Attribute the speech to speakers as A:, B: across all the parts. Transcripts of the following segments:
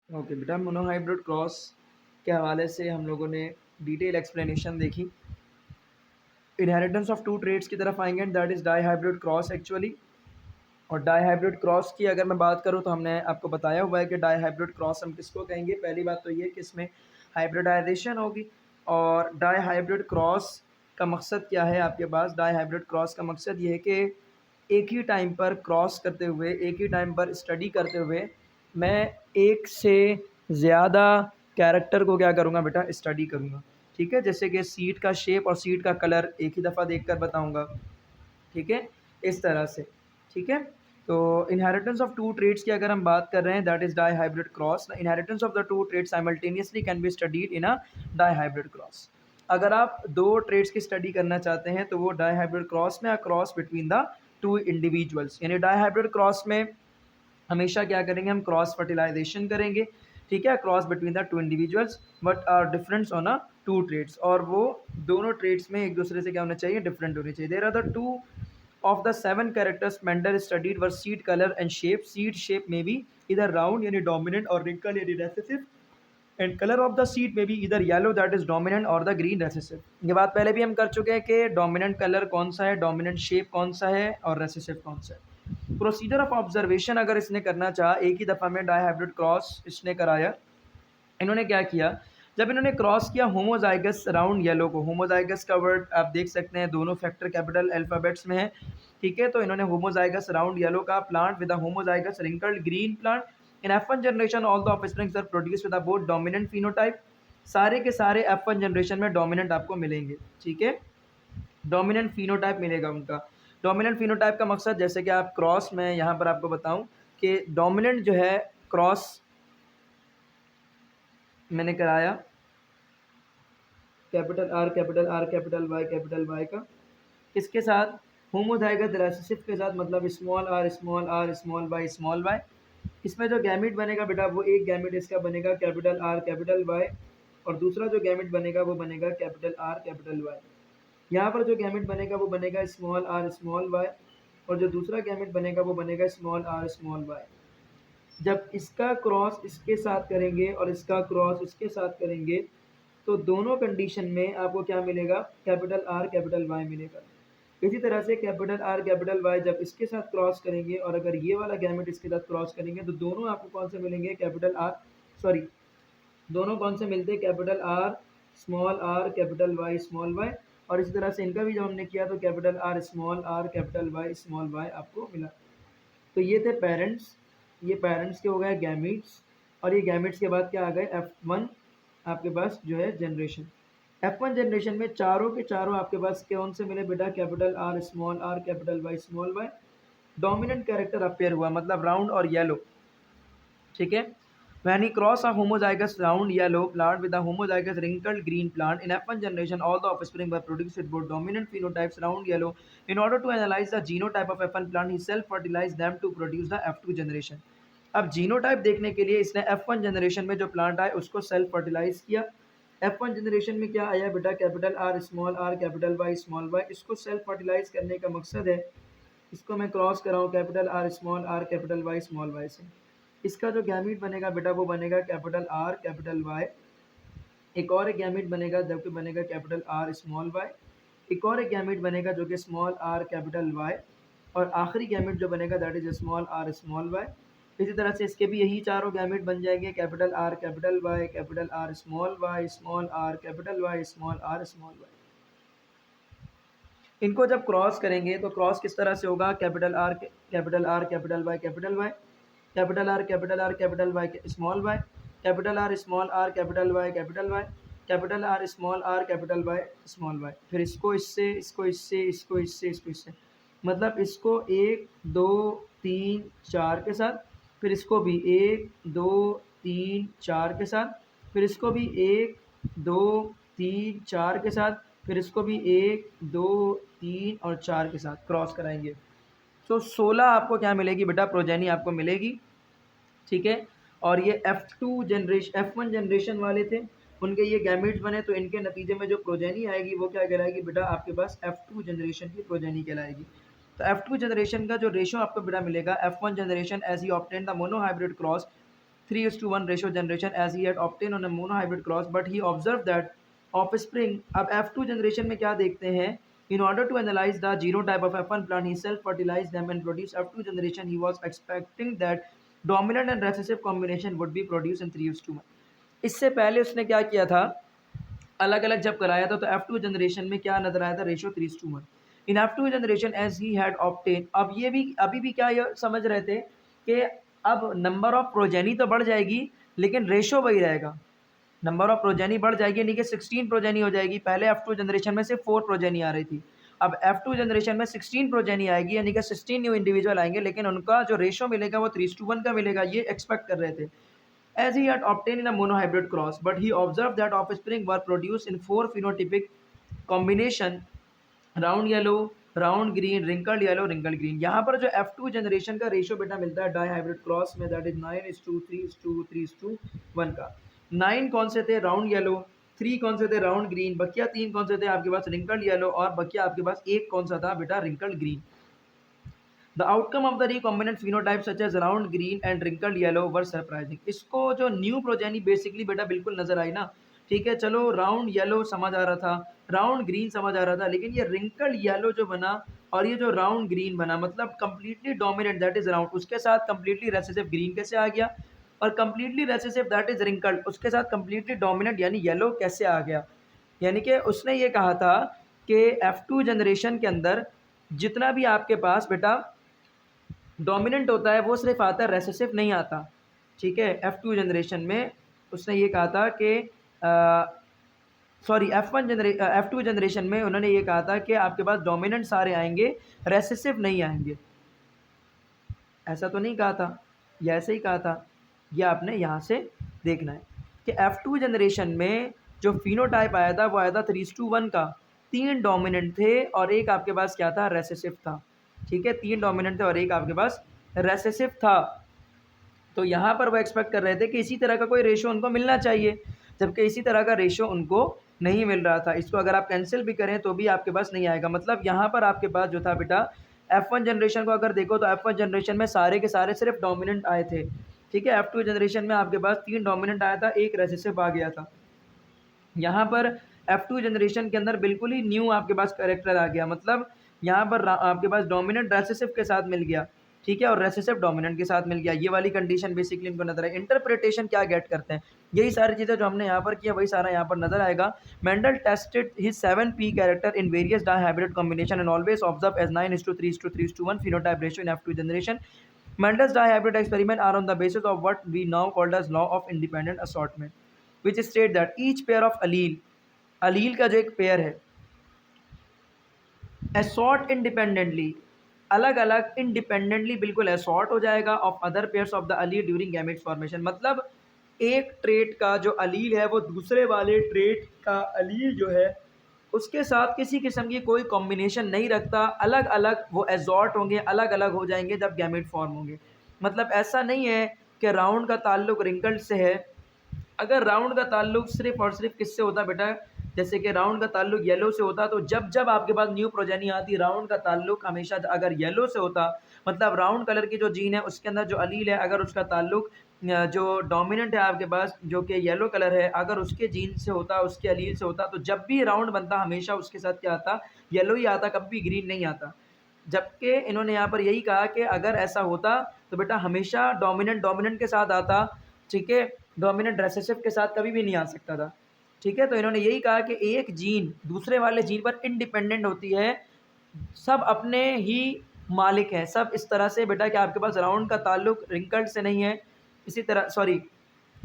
A: Okay बेटा, monohybrid cross के हवाले से हम लोगों ने डिटेल एक्सप्लेनेशन देखी। इनहेरिटेंस ऑफ टू ट्रेड्स की तरफ आएंगे, that is dihybrid cross actually. और डाई हाइब्रिड क्रॉस की अगर मैं बात करूं तो हमने आपको बताया हुआ है कि डाई हाइब्रिड क्रॉस हम किसको कहेंगे। पहली बात तो ये कि इसमें हाइब्रिडाइजेशन होगी। और डाई हाइब्रिड क्रॉस का मकसद क्या है आपके पास? डाई हाइब्रिड क्रॉस का मकसद ये है कि एक ही टाइम पर क्रॉस करते हुए, एक ही टाइम पर स्टडी करते हुए मैं एक से ज़्यादा कैरेक्टर को क्या करूँगा बेटा? स्टडी करूँगा। ठीक है, जैसे कि सीट का शेप और सीट का कलर एक ही दफ़ा देखकर बताऊँगा। ठीक है, इस तरह से। ठीक है, तो इनहेरिटेंस ऑफ टू ट्रेड्स की अगर हम बात कर रहे हैं, that is dihybrid cross. Inheritance of the two traits simultaneously can be studied in a dihybrid cross. अगर आप दो ट्रेड्स की स्टडी करना चाहते हैं तो वो डाई हाइब्रिड क्रॉस में, cross between the two individuals, यानी डाई हाइब्रिड क्रॉस में हमेशा क्या करेंगे? हम क्रॉस फर्टिलाइजेशन करेंगे। ठीक है, cross between the two individuals but are difference on a two traits, और वो दोनों ट्रेड्स में एक दूसरे से क्या होना चाहिए? डिफरेंट होने चाहिए। There are the two of the seven characters Mendel studied were seed color and shape. Seed shape may be either round यानी dominant और wrinkle यानी recessive, and color of the seed may be either yellow that is dominant or the green recessive. ये बात पहले भी हम कर चुके हैं कि dominant color कौन सा है, dominant shape कौन सा है और recessive कौन सा है। प्रोसीजर ऑफ ऑब्जर्वेशन अगर इसने करना चाहा, एक ही दफ़ा में डाई हाइब्रिड क्रॉस इसने कराया। इन्होंने क्या किया? जब इन्होंने क्रॉस किया होमोजाइगस राउंड येलो को, होमोजाइगस का वर्ड आप देख सकते हैं दोनों फैक्टर कैपिटल अल्फ़ाबेट्स में है। ठीक है, तो इन्होंने होमोजाइगस राउंड येलो का plant with a homozygous wrinkled green plant in F1 generation all the offsprings are produce with a both dominant phenotype. सारे के सारे F1 जनरेशन में डोमिनेंट आपको मिलेंगे। ठीक है, डोमिनेंट फिनोटाइप मिलेगा उनका। डोमिनेंट फिनोटाइप का मकसद, जैसे कि आप क्रॉस में यहाँ पर आपको बताऊँ कि डोमिनेंट जो है क्रॉस मैंने कराया capital R capital R capital Y का, किसके साथ? होमोजाइगस रिसेसिव के साथ, मतलब स्मॉल आर स्मॉल वाई। इसमें जो गैमिट बनेगा बेटा, वो एक गैमिट इसका बनेगा कैपिटल आर कैपिटल वाई, और दूसरा जो गैमिट बनेगा वो बनेगा कैपिटल आर कैपिटल वाई। यहाँ पर जो गैमिट बनेगा वो बनेगा स्मॉल आर स्मॉल वाई, और जो दूसरा गैमिट बनेगा वो बनेगा स्मॉल आर स्मॉल वाई। जब इसका क्रॉस इसके साथ करेंगे और इसका क्रॉस इसके साथ करेंगे तो दोनों कंडीशन में आपको क्या मिलेगा? कैपिटल आर कैपिटल वाई मिलेगा। इसी तरह से कैपिटल आर कैपिटल वाई जब इसके साथ क्रॉस करेंगे और अगर ये वाला गैमेट इसके साथ क्रॉस करेंगे तो दोनों आपको कौन से मिलेंगे? कैपिटल आर, सॉरी, दोनों कौन से मिलते हैं? Capital R capital Y small Y. और इसी तरह से इनका भी जब हमने किया तो capital R capital Y small Y आपको मिला। तो ये थे पेरेंट्स, ये पेरेंट्स के हो गए गैमीट्स, और ये गैमीट्स के बाद क्या आ गए? F1 आपके पास जो है जनरेशन। F1 जनरेशन में चारों के चारों आपके पास कौन से मिले बेटा? Capital R capital Y small Y. Dominant character appear हुआ, मतलब राउंड और येलो। ठीक है, when he cross a homozygous round yellow plant with a homozygous wrinkled green plant in F1 generation, all the offspring were produced with both dominant phenotypes round yellow. In order to analyze the genotype of F1 plant, he self-fertilized them to produce the F2 generation. अब genotype देखने के लिए इसने F1 generation में जो plant आए उसको self fertilise किया। F1 जनरेशन में क्या आया बेटा? Capital R capital Y small Y. इसको सेल्फ फर्टिलाइज करने का मकसद है, इसको मैं क्रॉस कराऊँ capital R capital Y small Y से। इसका जो गैमीट बनेगा बेटा वो बनेगा कैपिटल आर कैपिटल वाई। एक और एक गैमीट बनेगा जो कि बनेगा कैपिटल आर स्मॉल वाई। एक और एक गैमीट बनेगा जो कि स्मॉल आर कैपिटल वाई, और आखिरी गैमीट जो बनेगा that is small R small Y. इसी तरह से इसके भी यही चारों गैमीट बन जाएंगे, capital R capital Y, capital R small Y, small R capital Y, small R small Y. इनको जब क्रॉस करेंगे तो क्रॉस किस तरह से होगा? Capital R capital Y capital Y, capital R capital Y small Y, capital R small R capital Y capital Y, capital R small R capital Y small Y. फिर इसको इससे, इसको इससे, इसको इससे, इसको इससे, मतलब इसको 1 2 3 4 के साथ, फिर इसको भी 1 2 3 4 के साथ, फिर इसको भी 1 2 3 4 के साथ, फिर इसको भी 1 2 3 और 4 के साथ क्रॉस कराएंगे। तो 16 आपको क्या मिलेगी बेटा? प्रोजेनी आपको मिलेगी। ठीक है, और ये F1 जनरेशन वाले थे, उनके ये गैमेट्स बने, तो इनके नतीजे में जो प्रोजेनी आएगी वो क्या कहलाएगी बेटा? आपके पास F2 जनरेशन की प्रोजेनी कहलाएगी। तो F2 जनरेशन का जो रेशो आपको बेटा मिलेगा, F1 generation as he obtain the monohybrid cross 3:1 ratio generation as he had obtained on a monohybrid cross, but he observed that offspring. अब F2 जनरेशन में क्या देखते हैं, in order to analyze the genotype of F1 plant, he self-fertilized them and produced F2 generation. He was expecting that dominant and recessive combination would be produced in 3:1. इससे पहले उसने क्या किया था, अलग अलग जब कराया था तो F2 जनरेशन में क्या नजर आया था, ratio 3:1 in F2 generation as he had obtain. अब ये भी अभी भी क्या ये समझ रहे थे कि अब नंबर ऑफ प्रोजेनी तो बढ़ जाएगी लेकिन रेशियो वही रहेगा, नंबर ऑफ प्रोजेनी बढ़ जाएगी यानी कि 16 प्रोजेनी हो जाएगी. पहले F2 जनरेशन में सिर्फ 4 प्रोजेनी आ रही थी, अब F2 जनरेशन में 16 प्रोजेनी आएगी यानी कि 16 न्यू इंडिविजुअल आएंगे, लेकिन उनका जो रेशियो मिलेगा वो 3:1 का मिलेगा, ये एक्सपेक्ट कर रहे थे. As he had obtained in a monohybrid cross, but he observed that offspring were produced in 4 phenotypic combination: round yellow, round green, wrinkled yellow, wrinkled green. यहाँ पर जो F2 जनरेशन का रेशियो बेटा मिलता है डाई हाइब्रिड क्रॉस में, that is 9:3:3:1 का. 9 कौन से थे, राउंड येलो, 3 कौन से थे, राउंड ग्रीन, बकिया 3 कौन से थे आपके पास, रिंकल्ड येलो, और बकिया आपके पास एक कौन सा था बेटा, wrinkled green. The outcome of the recombinant phenotypes such as round green and wrinkled yellow were surprising. इसको जो न्यू प्रोजेनी बेसिकली बेटा बिल्कुल नजर आई ना, ठीक है, चलो राउंड येलो समझ आ रहा था, राउंड ग्रीन समझ आ रहा था, लेकिन ये रिंकल्ड येलो जो बना और ये जो राउंड ग्रीन बना, मतलब completely dominant that is round, उसके साथ कंप्लीटली रेसेसिव ग्रीन कैसे आ गया, और completely recessive that is wrinkled उसके साथ कंप्लीटली डोमिनेंट यानी येलो कैसे आ गया. यानी कि उसने ये कहा था कि F2 जनरेशन के अंदर जितना भी आपके पास बेटा डोमिनेंट होता है वो सिर्फ आता है, रेसेसिव नहीं आता. ठीक है, F2 जनरेशन में उसने ये कहा था कि सॉरी F2 जनरेशन में उन्होंने ये कहा था कि आपके पास डोमिनेंट सारे आएंगे, रेसेसिव नहीं आएंगे. ऐसा तो नहीं कहा था, या ऐसे ही कहा था, यह आपने यहाँ से देखना है कि F2 जनरेशन में जो फिनोटाइप आया था वो आया था 3:1 का. 3 डोमिनेंट थे और एक आपके पास क्या था, रेसेसिव था. ठीक है, 3 डोमिनेंट थे और एक आपके पास रेसेसिव था. तो यहाँ पर वो एक्सपेक्ट कर रहे थे कि इसी तरह का कोई रेशियो उनको मिलना चाहिए, जबकि इसी तरह का रेशियो उनको नहीं मिल रहा था. इसको अगर आप कैंसिल भी करें तो भी आपके पास नहीं आएगा. मतलब यहाँ पर आपके पास जो था बेटा F1 जनरेशन को अगर देखो तो F1 जनरेशन में सारे के सारे सिर्फ डोमिनेंट आए थे. ठीक है, F2 जनरेशन में आपके पास 3 डोमिनेंट आया था, एक रेसेसिव आ गया था. यहाँ पर F2 जनरेशन के अंदर बिल्कुल ही न्यू आपके पास कैरेक्टर आ गया, मतलब यहाँ पर आपके पास डोमिनेंट रेसेसिव के साथ मिल गया. ठीक है, और रेसेसिव डोमिनेंट के साथ मिल गया. ये वाली कंडीशन बेसिकली इनको नजर है. इंटरप्रिटेशन क्या गेट करते हैं, यही सारी चीज़ें जो हमने यहाँ पर किया वही सारा यहाँ पर नजर आएगा. Mendel tested his 7p character in various dihybrid combination and always observe as 9:3:3:1 phenotype ratio in F2 generation. Mendel's dihybrid experiment are on the basis of what we now called as law of independent assortment, which state that each pair of allele का जो एक pair है assort independently, अलग अलग independently बिल्कुल assort हो जाएगा of other pairs of the allele during gamete formation. मतलब एक ट्रेट का जो अलील है वो दूसरे वाले ट्रेट का अलील जो है उसके साथ किसी किस्म की कोई कॉम्बिनेशन नहीं रखता, अलग अलग वो एजॉर्ट होंगे, अलग अलग हो जाएंगे जब गैमेट फॉर्म होंगे. मतलब ऐसा नहीं है कि राउंड का ताल्लुक रिंकल्ड से है. अगर राउंड का ताल्लुक सिर्फ और सिर्फ किससे होता बेटा, जैसे कि राउंड का ताल्लुक येलो से होता, तो जब जब आपके पास न्यू प्रोजेनी आती राउंड का ताल्लुक हमेशा अगर येलो से होता, मतलब राउंड कलर की जो जीन है उसके अंदर जो अलील है अगर उसका ताल्लुक जो डोमिनेंट है आपके पास जो कि येलो कलर है अगर उसके जीन से होता, उसके अलील से होता, तो जब भी राउंड बनता हमेशा उसके साथ क्या आता, येलो ही आता, कभी ग्रीन नहीं आता. जबकि इन्होंने यहाँ पर यही कहा कि अगर ऐसा होता तो बेटा हमेशा डोमिनेंट डोमिनेंट के साथ आता. ठीक है, डोमिनेंट रेसेसिव के साथ कभी भी नहीं आ सकता था. ठीक है, तो इन्होंने यही कहा कि एक जीन दूसरे वाले जीन पर इंडिपेंडेंट होती है, सब अपने ही मालिक हैं, सब इस तरह से बेटा कि आपके पास राउंड का ताल्लुक रिंकल्ड से नहीं है, इसी तरह सॉरी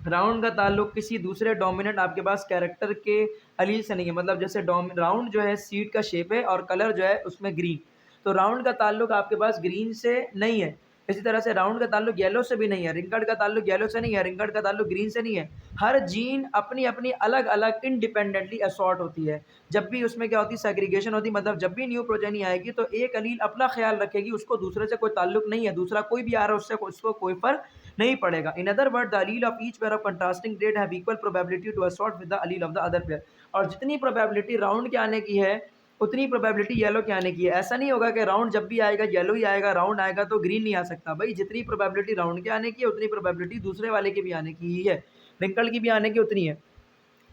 A: राउंड का ताल्लुक किसी दूसरे डोमिनेंट आपके पास कैरेक्टर के अलील से नहीं है. मतलब जैसे राउंड जो है सीड का शेप है और कलर जो है उसमें ग्रीन, तो राउंड का ताल्लुक आपके पास ग्रीन से नहीं है. इसी तरह से राउंड का ताल्लुक येलो से भी नहीं है, रिंकल्ड का ताल्लुक येलो से नहीं है, रिंकल्ड का ताल्लुक ग्रीन से नहीं है. हर जीन अपनी अपनी अलग अलग इंडिपेंडेंटली असॉर्ट होती है. जब भी उसमें क्या होती है, सेग्रीगेशन होती, मतलब जब भी न्यू प्रोजेनी आएगी तो एक अलील अपना ख्याल रखेगी, उसको दूसरे से कोई ताल्लुक नहीं है, दूसरा कोई भी आ रहा है उससे उसको कोई फर्क नहीं पड़ेगा. In other word the allele of each pair of contrasting trait have equal probability to assort with the allele of the other pair. और जितनी प्रोबेबिलिटी राउंड के आने की है उतनी प्रोबेबिलिटी येलो के आने की है। ऐसा नहीं होगा कि राउंड जब भी आएगा येलो ही आएगा, राउंड आएगा तो ग्रीन नहीं आ सकता। भाई जितनी प्रोबेबिलिटी राउंड के आने की है उतनी प्रोबेबिलिटी दूसरे वाले की भी आने की ही है, रिंकल की भी आने की उतनी है।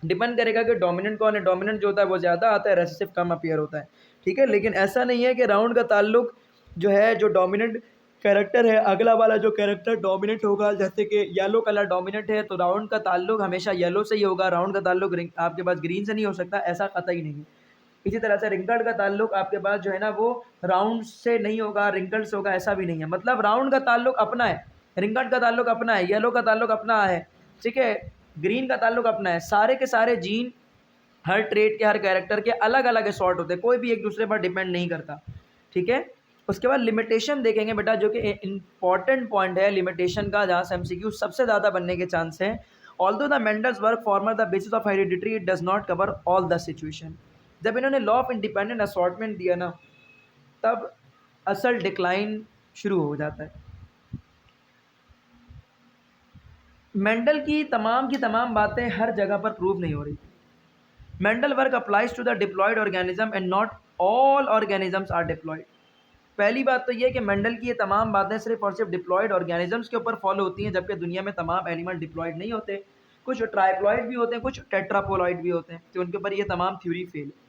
A: डिपेंड करेगा कि डोमिनेंट कौन है, डोमिनेंट जो होता है वो ज़्यादा आता है, रेसेसिव कम अपीयर होता है, ठीक है। लेकिन ऐसा नहीं है कि राउंड का ताल्लुक जो है, जो डोमिनेंट कैरेक्टर है, अगला वाला जो कैरेक्टर डोमिनेंट होगा, जैसे कि येलो कलर डोमिनेंट है तो राउंड का ताल्लुक हमेशा येलो से ही होगा, राउंड का ताल्लुक आपके पास ग्रीन से नहीं हो सकता, ऐसा कतई नहीं है। इसी तरह से रिंकल्ड का ताल्लुक आपके पास जो है ना वो राउंड से नहीं होगा, रिंकल्ड से होगा, ऐसा भी नहीं है। मतलब राउंड का ताल्लुक अपना है, रिंकल्ड का ताल्लुक अपना है, येलो का ताल्लुक अपना है, ठीक है, ग्रीन का ताल्लुक अपना है। सारे के सारे जीन हर ट्रेड के, हर कैरेक्टर के अलग अलग सॉर्ट होते हैं, कोई भी एक दूसरे पर डिपेंड नहीं करता, ठीक है। उसके बाद लिमिटेशन देखेंगे बेटा, जो कि इंपॉर्टेंट पॉइंट है लिमिटेशन का, जहाँ से एमसीक्यू सबसे ज़्यादा बनने के चांस हैं। Although the Mendel's work farmer the basis of heredity, it does not cover all the situation. जब इन्होंने लॉ ऑफ इंडिपेंडेंट असॉर्टमेंट दिया ना, तब असल डिक्लाइन शुरू हो जाता है। मेंडल की तमाम बातें हर जगह पर प्रूव नहीं हो रही। Mendel work applies to the diploid organism and not all organisms are diploid. पहली बात तो ये कि मेंडल की ये तमाम बातें सिर्फ और सिर्फ डिप्लॉयड ऑर्गेनिजम्स के ऊपर फॉलो होती हैं, जबकि दुनिया में तमाम एलिमेंट डिप्लॉयड नहीं होते। कुछ ट्राइप्लॉयड भी होते हैं, कुछ टेट्रापोलॉयड भी होते हैं, तो उनके ऊपर ये तमाम थ्योरी फेल है।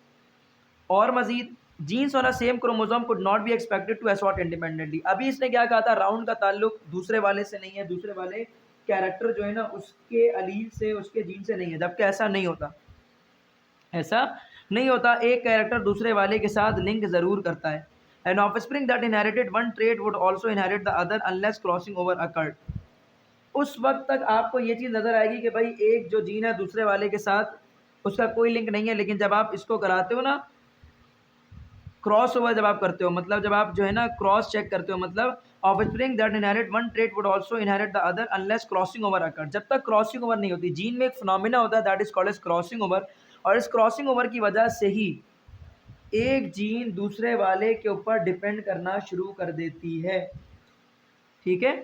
A: और मजीद genes on a same chromosome could not be expected to assort independently. अभी इसने क्या कहा था, राउंड का ताल्लुक दूसरे वाले से नहीं है, दूसरे वाले कैरेक्टर जो है ना उसके अलील से, उसके जीन से नहीं है, जबकि ऐसा नहीं होता, ऐसा नहीं होता। एक कैरेक्टर दूसरे वाले के साथ लिंक ज़रूर करता है। An offspring that inherited one trait would also inherit the other unless crossing over occurred. उस वक्त तक आपको ये चीज़ नज़र आएगी कि भाई एक जो जीन है दूसरे वाले के साथ उसका कोई लिंक नहीं है, लेकिन जब आप इसको कराते हो ना क्रॉस ओवर, जब आप करते हो, मतलब जब आप जो है ना क्रॉस चेक करते हो, मतलब offspring that inherit one trait would also inherit the other unless crossing over occur. जब तक क्रॉसिंग ओवर नहीं होती, जीन में एक फिनोमेना होता है that is called as crossing over, और इस क्रॉसिंग ओवर की वजह से ही एक जीन दूसरे वाले के ऊपर डिपेंड करना शुरू कर देती है, ठीक है।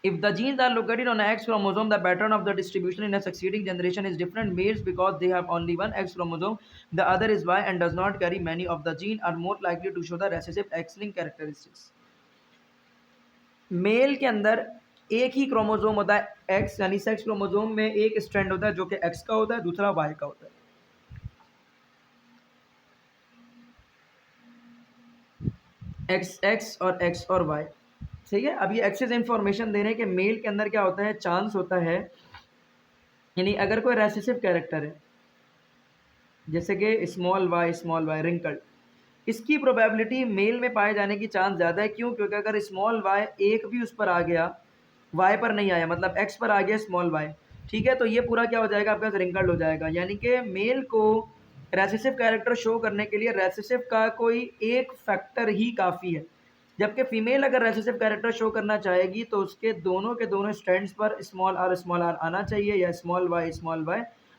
A: If the genes are located on a X chromosome, the pattern of the distribution in a succeeding generation is different. Males, because they have only one X chromosome, the other is Y and does not carry many of the gene, are more likely to show the recessive X-linked characteristics. Male के अंदर एक ही chromosome होता है X, यानी sex chromosome में एक strand होता है जो कि X का होता है, दूसरा Y का होता है। X और X और Y, ठीक है। अब ये एक्सेस इंफॉर्मेशन दे रहे हैं कि मेल के अंदर क्या होता है, चांस होता है, यानी अगर कोई रेसेसिव कैरेक्टर है जैसे कि स्मॉल वाई रिंकल्ड, इसकी प्रोबेबिलिटी मेल में पाए जाने की चांस ज़्यादा है। क्यों? क्योंकि अगर स्मॉल वाई एक भी उस पर आ गया, वाई पर नहीं आया, मतलब एक्स पर आ गया स्मॉल वाई, ठीक है, तो ये पूरा क्या हो जाएगा, आपके पास रिंकल्ड हो जाएगा। यानी कि मेल को रेसेसिव कैरेक्टर शो करने के लिए रेसेसिव का कोई एक फैक्टर ही काफ़ी है, जबकि फीमेल अगर रेसेसिव कैरेक्टर शो करना चाहेगी तो उसके दोनों के दोनों स्ट्रैंड्स पर स्मॉल आर आना चाहिए या स्मॉल वाई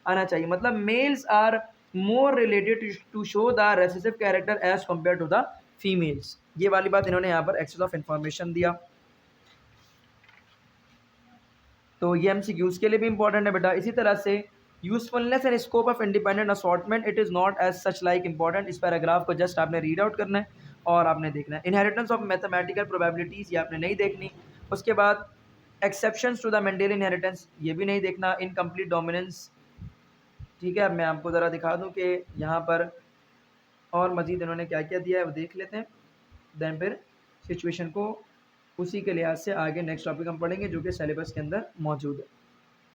A: आना चाहिए। मतलब males are more related to show the recessive character as compare to the females. ये वाली बात इन्होंने यहाँ पर एक्सेस ऑफ इंफॉर्मेशन दिया। तो ये एमसीक्यूज के लिए भी इंपॉर्टेंट है बेटा। इसी तरह से usefulness and scope of independent assortment, it is not as such like important. इस पैराग्राफ को जस्ट आपने रीड आउट करना है और आपने देखना है। इनहेरिटेंस ऑफ मैथमेटिकल प्रोबेबिलिटीज़, ये आपने नहीं देखनी। उसके बाद exceptions to the Mendelian inheritance, ये भी नहीं देखना। इनकम्प्लीट डोमिनेंस, ठीक है। अब मैं आपको ज़रा दिखा दूँ कि यहाँ पर और मज़ीद इन्होंने क्या क्या दिया है वो देख लेते हैं, देन फिर सिचुएशन को उसी के लिहाज से आगे नेक्स्ट टॉपिक हम पढ़ेंगे जो कि सिलेबस के अंदर मौजूद है।